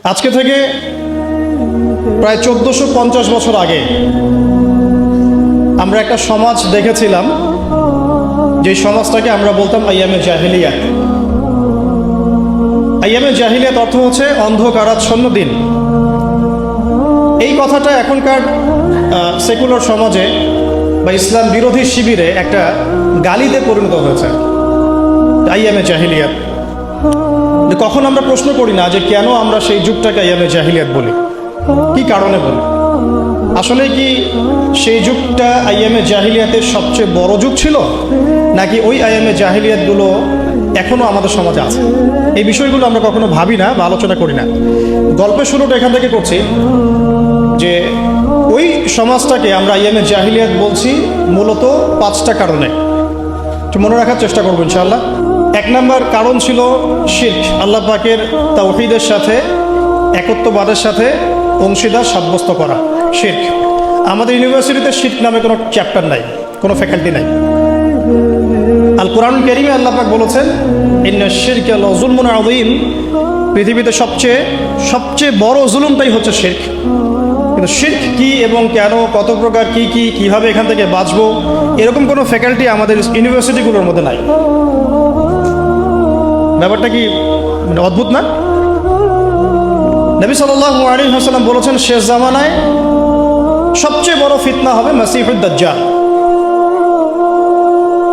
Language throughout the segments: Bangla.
আজকে থেকে প্রায় 1450 বছর আগে আমরা একটা সমাজ দেখেছিলাম, যে সমাজটাকে আমরা বলতাম আইয়ামে জাহিলিয়াত। আইয়ামে জাহিলিয়াত অর্থ হচ্ছে অন্ধকারাচ্ছন্ন দিন। এই কথাটা এখনকার সেকুলার সমাজে বা ইসলাম বিরোধী শিবিরে একটা গালিতে পরিণত হয়েছে, আইয়ামে জাহিলিয়াত। কখন আমরা প্রশ্ন করি না যে কেন আমরা সেই যুগটাকে আইয়ামে জাহিলিয়াত বলি, কি কারণে বলি? আসলে কি সেই যুগটা আইয়ামে জাহিলিয়াতের সবচেয়ে বড় যুগ ছিল, নাকি ওই আইয়ামে জাহিলিয়াতগুলো এখনও আমাদের সমাজে আছে? এই বিষয়গুলো আমরা কখনো ভাবি না বা আলোচনা করি না। গল্পের শুরুটা এখান থেকে করছি যে ওই সমাজটাকে আমরা আইয়ামে জাহিলিয়াত বলছি মূলত 5টা কারণে। একটু মনে রাখার চেষ্টা করবো ইনশাআল্লাহ। 1 নম্বর কারণ ছিল শিরক, আল্লাহ পাকের তাওহীদের সাথে, একত্ববাদের সাথে অংশীদার সাব্যস্ত করা, শিরক। আমাদের ইউনিভার্সিটিতে শিরক নামে কোনো চ্যাপ্টার নাই, কোনো ফ্যাকাল্টি নাই। আল কোরআনুল কারীমে আল্লাহ পাক বলেছেন, ইন্নাশ শিরকা লাযুলমুন আযীম। পৃথিবীতে সবচেয়ে বড় জুলুমটাই হচ্ছে শিরক। কিন্তু শিরক কি এবং কেন, কত প্রকার, কিভাবে এখান থেকে বাঁচবো, এরকম কোনো ফ্যাকাল্টি আমাদের ইউনিভার্সিটিগুলোর মধ্যে নাই। ব্যাপারটা কি মানে অদ্ভুত না? নবী সাল্লাল্লাহু আলাইহি ওয়াসাল্লাম বলেছেন, শেষ জামানায় সবচেয়ে বড় ফিতনা হবে মাসিহুদ দাজ্জাল।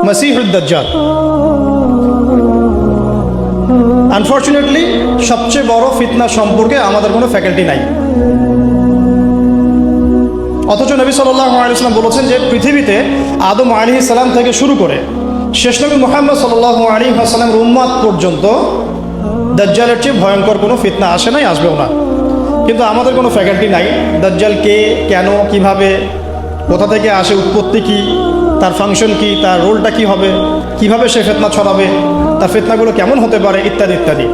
মাসিহুদ দাজ্জাল আনফরচুনেটলি সবচেয়ে বড় ফিতনা সম্পর্কে আমাদের কোনো ফ্যাকাল্টি নাই। অথচ নবী সাল্লাল্লাহু আলাইহি ওয়াসাল্লাম বলেছেন যে পৃথিবীতে আদম আলাইহিস সালাম থেকে শুরু করে শেষ নবী মুহাম্মদ সাল্লাল্লাহু আলাইহি ওয়াসাল্লামের উম্মত পর্যন্ত দাজ্জালের চেয়ে ভয়ঙ্কর কোনো ফিতনা আসে নাই, আসবেও না। কিন্তু আমাদের কোনো ফ্যাকাল্টি নাই দাজ্জাল কে, কেন, কিভাবে, কোথা থেকে আসে, উৎপত্তি কি, তার ফাংশন কি, তার রোলটা কি হবে, কিভাবে সে ফিতনা ছড়াবে, তার ফিতনাগুলো কেমন হতে পারে, ইত্যাদি ইত্যাদি।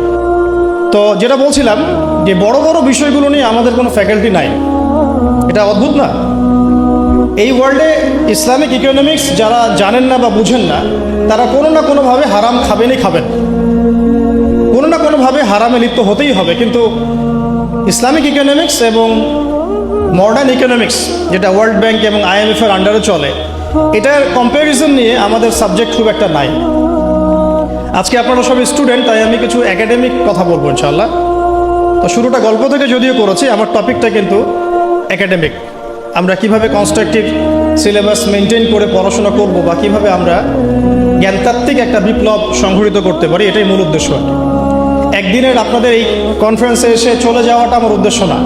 তো যেটা বলছিলাম যে বড় বড় বিষয়গুলো নিয়ে আমাদের কোনো ফ্যাকাল্টি নাই। এটা অদ্ভুত না? এই ওয়ার্ল্ডে ইসলামিক ইকোনমিক্স যারা জানেন না বা বুঝেন না, তারা কোনো না কোনোভাবে হারাম খাবেনই খাবেন, কোনো না কোনোভাবে হারামে লিপ্ত হতেই হবে। কিন্তু ইসলামিক ইকোনমিক্স এবং মডার্ন ইকোনমিক্স, যেটা ওয়ার্ল্ড ব্যাংক এবং IMF-এর আন্ডারে চলে, এটার কম্প্যারিজন নিয়ে আমাদের সাবজেক্ট খুব একটা নাই। আজকে আপনারা সব স্টুডেন্ট, তাই আমি কিছু একাডেমিক কথা বলবো ইনশাআল্লাহ। তো শুরুটা গল্প থেকে যদিও করেছি, আমার টপিকটা কিন্তু একাডেমিক। আমরা কিভাবে কনস্ট্রাকটিভ সিলেবাস মেনটেন করে পড়াশোনা করব, বা কিভাবে আমরা জ্ঞানতাত্ত্বিক একটা বিপ্লব সংঘটিত করতে পারি, এটাই মূল উদ্দেশ্য। একদিনের আপনাদের এই কনফারেন্সে এসে চলে যাওয়াটা আমার উদ্দেশ্য না।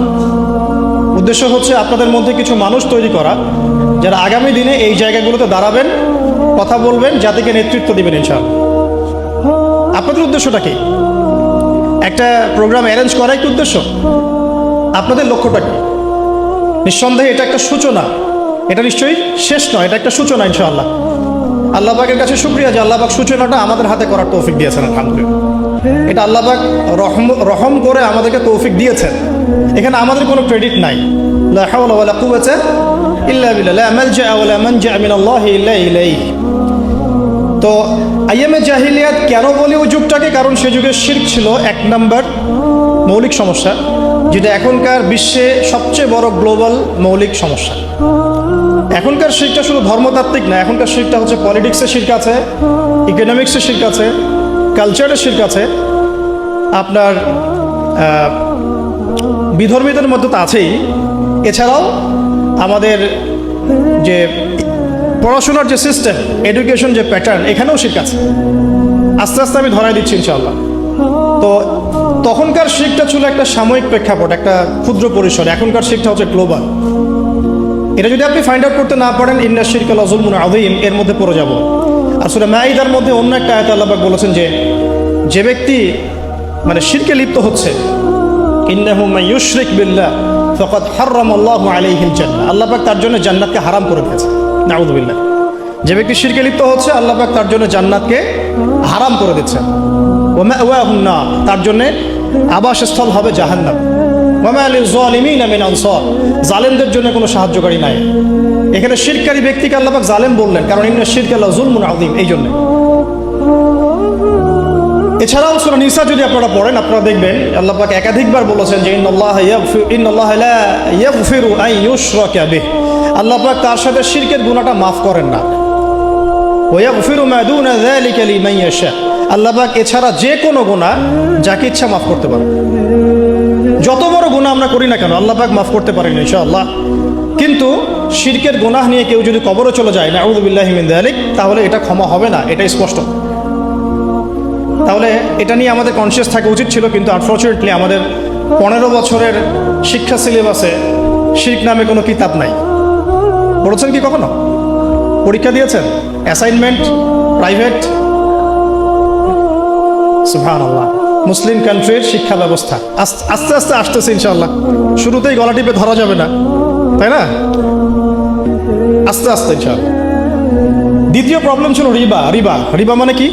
উদ্দেশ্য হচ্ছে আপনাদের মধ্যে কিছু মানুষ তৈরি করা, যারা আগামী দিনে এই জায়গাগুলোতে দাঁড়াবেন, কথা বলবেন, জাতিকে নেতৃত্ব দিবেন ইনশাআল্লাহ। আপনাদের উদ্দেশ্যটা কি? একটা প্রোগ্রাম অ্যারেঞ্জ করাই কি উদ্দেশ্য? আপনাদের লক্ষ্যটা কি? নিঃসন্দেহে এটা একটা সূচনা, এটা নিশ্চয়ই শেষ নয়, এটা একটা সূচনা ইনশাআল্লাহ। আল্লাহ পাকের কাছে শুকরিয়া যে আল্লাহ পাক সূচনাটা আমাদের হাতে করার তৌফিক দিয়েছেন, আলহামদুলিল্লাহ। এটা আল্লাহ পাক রহম করে আমাদেরকে তৌফিক দিয়েছেন। এখানে আমাদের কোনো ক্রেডিট নাই। লা হাওলা ওয়ালা কুওয়াতা ইল্লা বিল্লাহ, লা মালজা ওয়ালা মানজা মিনাল্লাহি ইল্লা ইলাইহি। তো আইয়ামে জাহিলিয়াত কেন বলি ওই যুগটাকে? কারণ সে যুগে শিরক ছিল 1 নম্বর মৌলিক সমস্যা, যেটা এখনকার বিশ্বে সবচেয়ে বড় গ্লোবাল মৌলিক সমস্যা। এখনকার শিরকটা শুধু ধর্মতাত্ত্বিক না, এখনকার শিরকটা হচ্ছে পলিটিক্সের শিরক আছে, ইকোনমিক্সের শিরক আছে, কালচারের শিরক আছে, আপনার বিধর্মীদের মধ্যে তো আছেই। এছাড়াও আমাদের যে পড়াশোনার যে সিস্টেম, এডুকেশন যে প্যাটার্ন, এখানেও শিরক আছে। আস্তে আস্তে আমি ধরাই দিচ্ছি ইনশাআল্লাহ। তো তখনকার শিরকটা ছিল একটা সাময়িক প্রেক্ষাপট, একটা ক্ষুদ্র পরিসর। এখনকার শিরকটা হচ্ছে গ্লোবাল। এটা যদি আপনি ফাইন্ড আউট করতে না পারেন, ইন্নাশ শিরকা লাযুলমুন আযীম, এর মধ্যে পড়ে যাব। আর সূরা মাঈদার মধ্যে অন্য একটা আয়াতে আল্লাহ পাক বলেছেন যে ব্যক্তি মানে শিরকে লিপ্ত হচ্ছে, ইন্নাহু মান ইউশরিক বিল্লাহ ফাকাদ হারামাল্লাহু আলাইহিল জান্নাহ, আল্লাহ পাক তার জন্য জান্নাতকে হারাম করে দিয়েছে। নাউযুবিল্লাহ। যে ব্যক্তি শিরকে লিপ্ত হচ্ছে, আল্লাহ পাক তার জন্য জান্নাতকে হারাম করে দিচ্ছেন। ওয়া মাওয়াহুন নার, তার জন্য আবাসস্থল হবে জাহান্নাম। ওয়া মা লিয-যালিমিনা মিন আনসার, জালেমদের জন্য কোনো সাহায্যকারী নাই। এখানে শিরকারী ব্যক্তিকে আল্লাহ পাক জালেম বললেন, কারণ ইন্নাশ শিরকা লাযুলমুন আযীম। এই জন্য এছাড়াও সূরা নিসা যদি আপনারা পড়েন, আপনারা দেখবেন আল্লাহ পাক একাধিকবার বলেছেন যে ইন্নাল্লাহা লা ইয়াগফিরু আন ইউশরাকা বিহি, আল্লাহ পাক তার সাথে শিরকের গুনাহটা মাফ করেন না। ওয়া ইয়াগফিরু মা দুনা যালিকা লিমান ইয়াশা, আল্লাহ পাক এছাড়া যে কোনো গুনাহ যাকে ইচ্ছা মাফ করতে পারেন। যত বড় গুনাহ আমরা করি না কেন আল্লাহ পাক মাফ করতে পারেন ইনশাআল্লাহ। কিন্তু শিরকের গুনাহ নিয়ে কেউ যদি কবরে চলে যায়, নাউযু বিল্লাহি মিন যালিক, তাহলে এটা ক্ষমা হবে না, এটা স্পষ্ট। তাহলে এটা নিয়ে আমাদের কনসিয়াস থাকা উচিত ছিল, কিন্তু আনফর্চুনেটলি আমাদের 15 বছরের শিক্ষা সিলেবাসে শিরক নামে কোনো কিতাব নাই। পড়েছেন কি কখনো? পরীক্ষা দিয়েছেন? Assignment private? সুবহানাল্লাহ, মুসলিম কান্ট্রির শিক্ষা ব্যবস্থা আস্তে আস্তে আসতেছে ইনশাআল্লাহ। শুরুতেই গলা টিপে ধরা যাবে না, তাই না? আস্তে আস্তে ইনশাআল্লাহ। দ্বিতীয় প্রবলেম ছিল রিবা। রিবা রিবা মানে কি?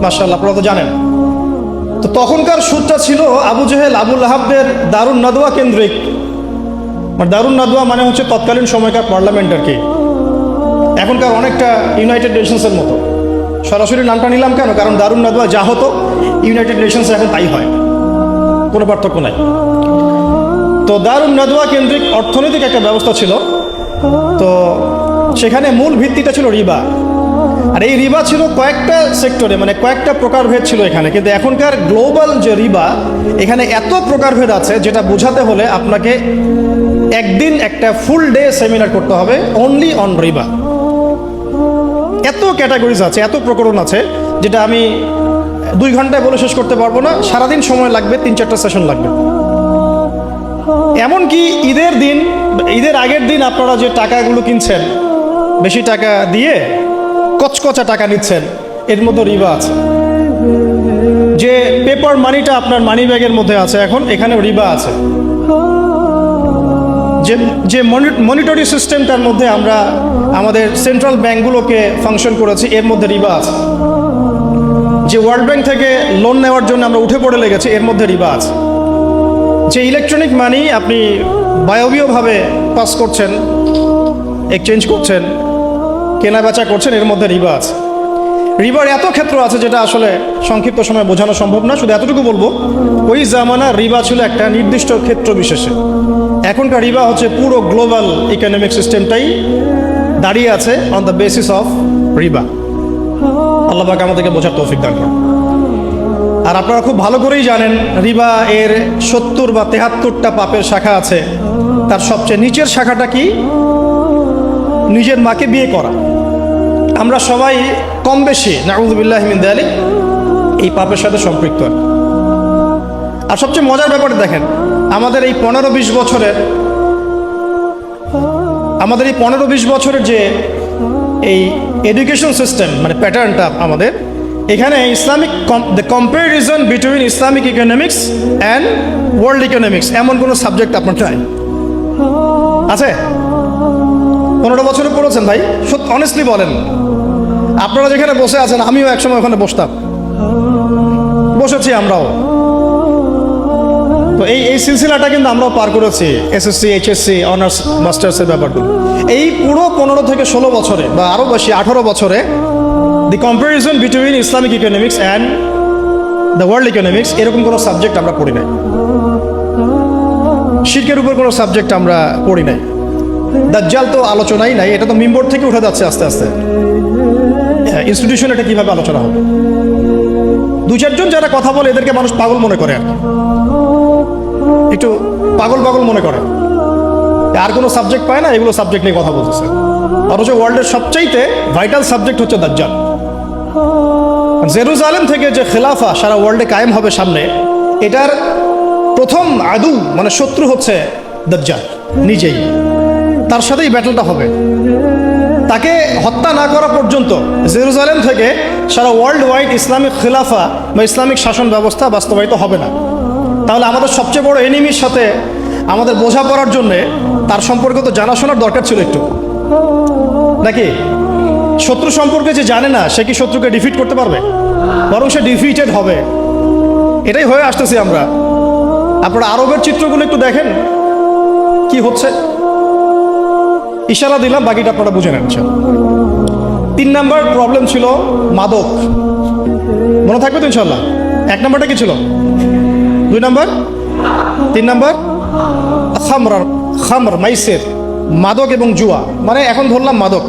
মাশাআল্লাহ, আপনারা তো জানেন। তো তখনকার সুদটা ছিল আবু জেহেল আবু লাহাবদের দারুন নাদওয়া কেন্দ্রিক। দারুন নাদওয়া মানে হচ্ছে তৎকালীন সময়কার পার্লামেন্ট আর কি, এখনকার অনেকটা ইউনাইটেড নেশনসের মতো। সরাসরি নামটা নিলাম কেন? কারণ দারুন নাদওয়া যা হতো ইউনাইটেড নেশনস এখন তাই হয়, কোনো পার্থক্য নাই। তো দারুন নাদওয়া কেন্দ্রিক অর্থনৈতিক একটা ব্যবস্থা ছিল। তো সেখানে মূল ভিত্তিটা ছিল রিবা। আর এই রিবা ছিল কয়েকটা সেক্টরে, মানে কয়েকটা প্রকারভেদ ছিল এখানে। কিন্তু এখনকার গ্লোবাল যে রিবা, এখানে এত প্রকারভেদ আছে যেটা বোঝাতে হলে আপনাকে একদিন একটা ফুল ডে সেমিনার করতে হবে অনলি অন রিবা। এত ক্যাটাগরিজ আছে, এত প্রকরণ আছে, যেটা আমি 2 ঘন্টায় বলে শেষ করতে পারবো না। সারাদিন সময় লাগবে, 3-4টা সেশন লাগবে। এমনকি ঈদের আগের দিন আপনারা যে টাকাগুলো কিনছেন, বেশি টাকা দিয়ে কচকচা টাকা নিচ্ছেন, এর মধ্যে রিবা আছে। যে পেপার মানিটা আপনার মানি ব্যাগের মধ্যে আছে এখন, এখানেও রিবা আছে। যে মনিটরি সিস্টেমটার মধ্যে আমরা আমাদের সেন্ট্রাল ব্যাংকগুলোকে ফাংশন করেছি, এর মধ্যে রিবা আছে। যে ওয়ার্ল্ড ব্যাংক থেকে লোন নেওয়ার জন্য আমরা উঠে পড়ে লেগেছি, এর মধ্যে রিবা আছে। যে ইলেকট্রনিক মানি আপনি বায়বীয়ভাবে পাস করছেন, এক্সচেঞ্জ করছেন, কেনা বেচা করছেন, এর মধ্যে রিবা আছে। রিবার এত ক্ষেত্র আছে যেটা আসলে সংক্ষিপ্ত সময় বোঝানো সম্ভব না। শুধু এতটুকু বলবো, ওই জামানা রিবা ছিল একটা নির্দিষ্ট ক্ষেত্র বিশেষে। এখনকার রিবা হচ্ছে পুরো গ্লোবাল ইকোনমিক সিস্টেমটাই দাঁড়িয়ে আছে অন দ্য বেসিস অফ রিবা। আল্লাহ পাক আমাদেরকে বোঝার তৌফিক দান করুন। আর আপনারা খুব ভালো করেই জানেন রিবা এর 70 বা 73টা পাপের শাখা আছে। তার সবচেয়ে নিচের শাখাটা কি? নিজের মাকে বিয়ে করা। আমরা সবাই কম বেশি নাউযু বিল্লাহি মিন যালিক এই পাপের সাথে সম্পৃক্ত। আর সবচেয়ে মজার ব্যাপারটা দেখেন, আমাদের এই 15-20 বছরের যে এই এডুকেশন সিস্টেম, মানে প্যাটার্নটা আমাদের এখানে the comparison between Islamic economics and world economics এমন কোনো সাবজেক্ট আপনার নাই আছে? 15 বছরে পড়েছেন ভাই? অনেস্টলি বলেন। আপনারা যেখানে বসে আছেন, আমিও একসময় ওখানে বসেছি আমরাও। তো এই সিলসিলাটা কিন্তু আমরাও পার করেছি, এসএসসি, এইচএসসি, অনার্স, মাস্টার্সের ব্যাপারগুলো। এই পুরো 15 থেকে 16 বছরে বা আরও বেশি 18 বছরে the comparison between Islamic economics and the world economics এরকম কোনো সাবজেক্ট আমরা পড়ি নাই। শিরকের উপর কোনো সাবজেক্ট আমরা পড়ি নাই। দাজ্জাল তো আলোচনাই নাই, এটা তো মিম্বর থেকে উঠে যাচ্ছে আস্তে আস্তে। ইনস্টিটিউশন এটা কীভাবে আলোচনা হবে? 2-4 জন যারা কথা বলে এদেরকে মানুষ পাগল মনে করে, আর একটু পাগল মনে করে, আর কোনো সাবজেক্ট পায় না, এগুলো সাবজেক্ট নিয়ে কথা বলতেছে। অথচ ওয়ার্ল্ডের সবচাইতে ভাইটাল সাবজেক্ট হচ্ছে দাজ্জাল। জেরুজালেম থেকে যে খেলাফা সারা ওয়ার্ল্ডে কায়েম হবে সামনে, এটার প্রথম আদু মানে শত্রু হচ্ছে দাজ্জাল নিজেই। তার সাথেই ব্যাটলটা হবে। তাকে হত্যা না করা পর্যন্ত জেরুজালেম থেকে সারা ওয়ার্ল্ড ওয়াইড ইসলামিক খিলাফা বা ইসলামিক শাসন ব্যবস্থা বাস্তবায়িত হবে না। তাহলে আমাদের সবচেয়ে বড় এনিমির সাথে আমাদের বোঝাপড়ার জন্যে তার সম্পর্কে তো জানাশোনার দরকার ছিল একটু, নাকি? শত্রু সম্পর্কে যে জানে না, সে কি শত্রুকে ডিফিট করতে পারবে? বরং সে ডিফিটেড হবে। এটাই হয়ে আসতেছি আমরা। আপনারা আরবের চিত্রগুলো একটু দেখেন কি হচ্ছে। ইশারা দিলাম, বাকিটা আপনারা বুঝে নেন। 3 নাম্বার প্রবলেম ছিল মাদক। মনে থাকবে তো ইনশাল্লাহ? 1 নম্বরটা কি ছিল? 2 নম্বর, 3 নম্বর খামর মাইসির, মাদক এবং জুয়া। মানে এখন ধরলাম মাদক।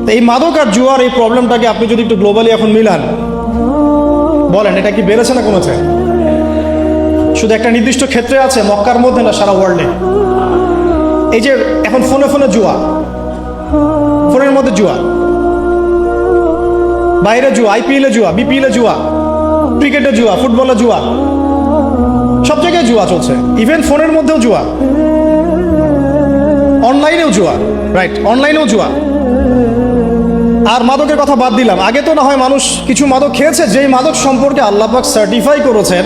তো এই মাদক আর জুয়ার এই প্রবলেমটাকে আপনি যদি একটু গ্লোবালি এখন মিলান, বলেন এটা কি বেড়েছে না কমেছে? শুধু একটা নির্দিষ্ট ক্ষেত্রে আছে, মক্কার মধ্যে না, সারা ওয়ার্ল্ডে। এই যে এখন ফোনে ফোনে জুয়া, ফোনের মধ্যে জুয়া, বাইরে জুয়া, IPL-এ জুয়া, BPL-এ জুয়া, ক্রিকেটে জুয়া, ফুটবলে জুয়া, সব জায়গায় জুয়া চলছে। ইভেন ফোনের মধ্যেও জুয়া, অনলাইনেও জুয়া, রাইট, অনলাইনেও জুয়া। আর মাদকের কথা বাদ দিলাম, আগে তো না হয় মানুষ কিছু মাদক খেয়েছে, যেই মাদক সম্পর্কে আল্লাহ পাক সার্টিফাই করেছেন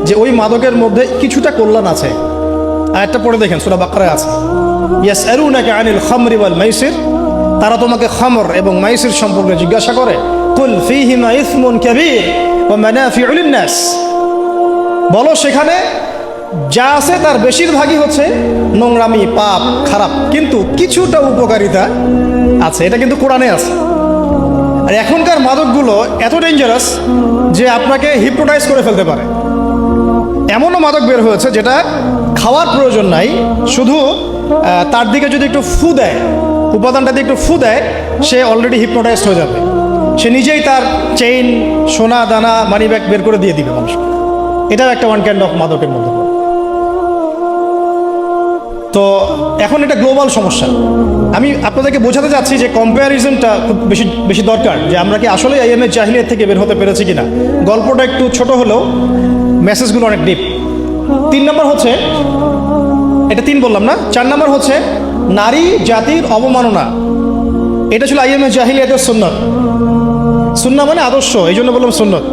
যে ওই মাদকের মধ্যে কিছুটা কল্যাণ আছে। আয়াতটা পড়ে দেখেন, সূরা বাকারায় আছে, ইয়াসআলুনাকা আনিল খামরি ওয়াল মাইসির, তারা তোমাকে খামর এবং মাইসির সম্পর্কে জিজ্ঞাসা করে। কুল ফীহিমা ইসমুন কাবীর ওয়া মানাফিউ লিন-নাস, বলো সেখানে যা আছে তার বেশিরভাগই হচ্ছে নোংরামি, পাপ, খারাপ, কিন্তু কিছুটা উপকারিতা আছে। এটা কিন্তু কোরআনে আছে। আর এখনকার মাদকগুলো এত ডেঞ্জারাস যে আপনাকে হিপনোটাইজ করে ফেলতে পারে। এমনও মাদক বের হয়েছে যেটা খাওয়ার প্রয়োজন নাই, শুধু তার দিকে যদি একটু ফু দেয়, উপাদানটা দিয়ে একটু ফু দেয়, সে অলরেডি হিপনোটাইজড হয়ে যাবে। সে নিজেই তার চেইন, সোনা দানা, মানি ব্যাগ বের করে দিয়ে দিবে মানুষ। এটাও একটা ওয়ান কাইন্ড অফ মাদকের মধ্যে। তো এখন এটা গ্লোবাল সমস্যা। আমি আপনাদেরকে বোঝাতে চাচ্ছি যে কম্প্যারিজনটা খুব বেশি বেশি দরকার, যে আমরা কি আসলে আইএমএ জাহিলিয়াত থেকে বের হতে পেরেছি কিনা। গল্পটা একটু ছোট হলেও মেসেজগুলো অনেক ডিপ। 3 নম্বর হচ্ছে, এটা 3 বললাম না, 4 নম্বর হচ্ছে নারী জাতির অবমাননা। এটা ছিল আইএমএ জাহিলিয়াতের সুন্নত। সুন্নাহ মানে আদর্শ, এই জন্য বললাম সুন্নত।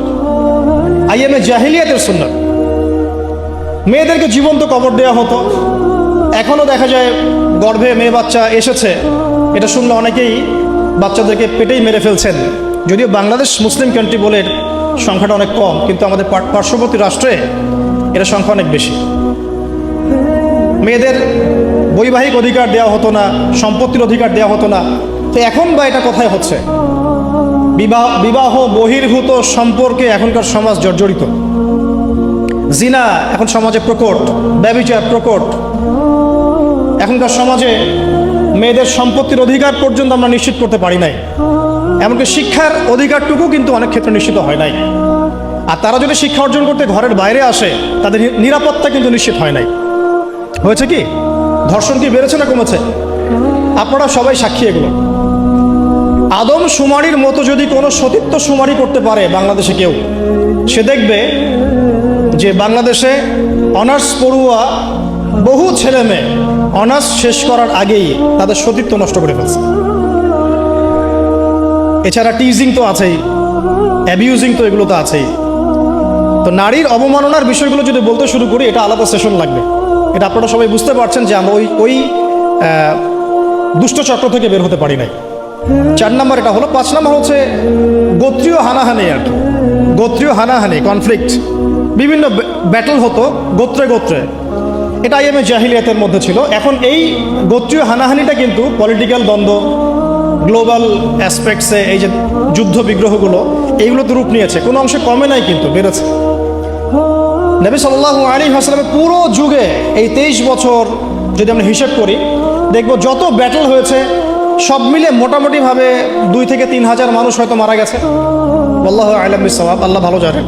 আইএমএ জাহিলিয়াতের সুন্নত, মেয়েদেরকে জীবন্ত কবর দেওয়া হতো। এখনও দেখা যায় গর্ভে মেয়ে বাচ্চা এসেছে, এটা শুনলে অনেকেই বাচ্চাদেরকে পেটেই মেরে ফেলছেন। যদিও বাংলাদেশ মুসলিম কান্ট্রি বলে এর সংখ্যাটা অনেক কম, কিন্তু আমাদের পার্শ্ববর্তী রাষ্ট্রে এটা সংখ্যা অনেক বেশি। মেয়েদের বৈবাহিক অধিকার দেওয়া হতো না, সম্পত্তির অধিকার দেওয়া হতো না। তো এখন বা এটা কোথায় হচ্ছে? বিবাহ বহির্ভূত সম্পর্কে এখনকার সমাজ জর্জরিত। জিনা এখন সমাজে প্রকট, ব্যভিচার প্রকট। এখনকার সমাজে মেয়েদের সম্পত্তির অধিকার পর্যন্ত আমরা নিশ্চিত করতে পারি নাই। এমনকি শিক্ষার অধিকারটুকু কিন্তু অনেক ক্ষেত্রে নিশ্চিত হয় নাই। আর তারা যদি শিক্ষা অর্জন করতে ঘরের বাইরে আসে, তাদের নিরাপত্তা কিন্তু নিশ্চিত হয় নাই। হয়েছে কি? ধর্ষণ কি বেড়েছে না কমেছে? আপনারা সবাই সাক্ষী এগুলো। আদম শুমারির মতো যদি কোনো সতীত্ব শুমারি করতে পারে বাংলাদেশে কেউ, সে দেখবে যে বাংলাদেশে অনার্স পড়ুয়া বহু ছেলে মেয়ে অনার্স শেষ করার আগেই তাদের সতীত্ব নষ্ট করে ফেলছে। এছাড়া টিজিং তো আছেই, অ্যাবিউজিং তো এগুলো তো আছেই। তো নারীর অবমাননার বিষয়গুলো যদি বলতে শুরু করি, এটা আলাদা সেশন লাগবে। এটা আপনারা সবাই বুঝতে পারছেন যে আমরা ওই দুষ্ট চক্র থেকে বের হতে পারি নাই। 4 নম্বর এটা হলো। 5 নম্বর হচ্ছে গোত্রীয় হানাহানি। আর কি গোত্রীয় হানাহানি, কনফ্লিক্ট, বিভিন্ন ব্যাটল হতো গোত্রে গোত্রে। এটা আইএমএ জাহিলিয়াতের মধ্যে ছিল। এখন এই গোত্রীয় হানাহানিটা কিন্তু পলিটিক্যাল দ্বন্দ্ব, গ্লোবাল অ্যাসপেক্টসে এই যে যুদ্ধ বিগ্রহগুলো, এইগুলোতে রূপ নিয়েছে। কোনো অংশে কমে নাই, কিন্তু বেড়েছে। নবী সাল্লাল্লাহু আলাইহি ওয়াসাল্লামের পুরো যুগে এই 23 বছর যদি আমরা হিসেব করি, দেখব যত ব্যাটল হয়েছে সব মিলে মোটামুটিভাবে 2 থেকে 3 হাজার মানুষ হয়তো মারা গেছে। আল্লাহু আ'লাম বিস-সাওয়াব, আল্লাহ ভালো জানেন।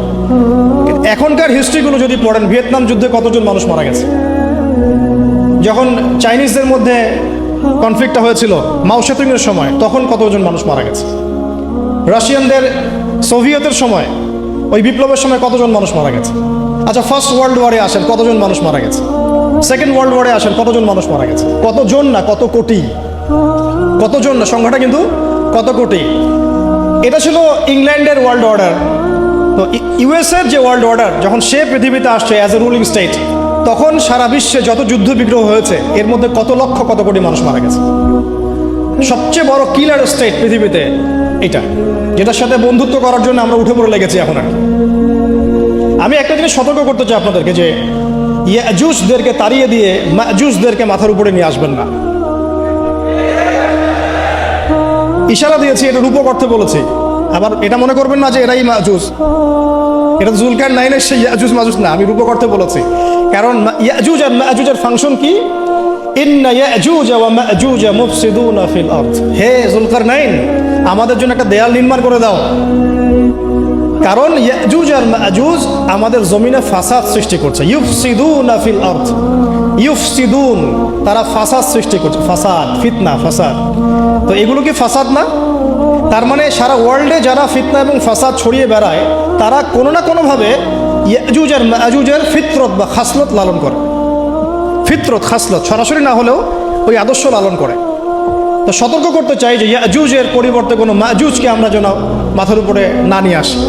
এখনকার হিস্ট্রিগুলো যদি পড়েন, ভিয়েতনাম যুদ্ধে কতজন মানুষ মারা গেছে, যখন চাইনিজদের মধ্যে কনফ্লিক্টটা হয়েছিল মাও সেতুংয়ের সময়, তখন কতজন মানুষ মারা গেছে। রাশিয়ানদের সোভিয়েতের সময়, ওই বিপ্লবের সময় কতজন মানুষ মারা গেছে। আচ্ছা, ফার্স্ট ওয়ার্ল্ড ওয়ারে আসেন, কতজন মানুষ মারা গেছে। সেকেন্ড ওয়ার্ল্ড ওয়ারে আসেন, কতজন মানুষ মারা গেছে। কতজন না, কত কোটি। কতজন না, সংখ্যাটা কিন্তু কত কোটি। এটা ছিল ইংল্যান্ডের ওয়ার্ল্ড অর্ডার। তো ইউএসএর যে ওয়ার্ল্ড অর্ডার, যখন সে পৃথিবীতে আসছে অ্যাজ এ রুলিং স্টেট, তখন সারা বিশ্বে যত যুদ্ধ বিগ্রহ হয়েছে, এর মধ্যে কত লক্ষ কত কোটি মানুষ মারা গেছে। সবচেয়ে বড় কিলার স্টেট পৃথিবীতে এটা, যেটার সাথে বন্ধুত্ব করার জন্য আমরা উঠে পড়ে লেগেছি এখন। আর আমি একটা জিনিস সতর্ক করতে চাই আপনাদেরকে, যে ইয়াজুজদেরকে তাড়িয়ে দিয়ে মাজুজদেরকে মাথার উপরে নিয়ে আসবেন না। ইশারা দিয়েছি, এটা রূপক অর্থে বলেছি। আবার এটা মনে করবেন না যে এরাই মাজুজ, এটা জুলকার নাইনের সেই ইয়াজুজ মাজুজ না, আমি রূপক অর্থে বলেছি। কারণ ইয়াজুজ আর মাজুজের ফাংশন কি? ইন্না ইয়াজুজ ওয়া মাজুজ মুফসিদুনা ফিল আরদ। হে জুলকারনাইন, আমাদের জন্য একটা দেয়াল নির্মাণ করে দাও, কারণ ইয়াজুজ আর মাজুজ আমাদের জমিনে ফাসাদ সৃষ্টি করছে। ইউফসিদুনা ফিল আরদ, ইউফসিদুন, তারা ফাসাদ সৃষ্টি করছে, ফাসাদ, ফিতনা, ফাসাদ। তো এগুলো কি ফাসাদ না? তার মানে সারা ওয়ার্ল্ডে যারা ফিতনা এবং ফাসাদ ছড়িয়ে বেড়ায় তারা কোনো না কোনোভাবে ইয়াজুজ আর মাজুজের ফিতরত বা খাসলত লালন করে। ফিতরত, খাসলত সরাসরি না হলেও ওই আদর্শ লালন করে। তো সতর্ক করতে চাই যে ইয়াজুজের পরিবর্তে কোনো মাজুজকে আমরা যেন মাথার উপরে না নিয়ে আসি।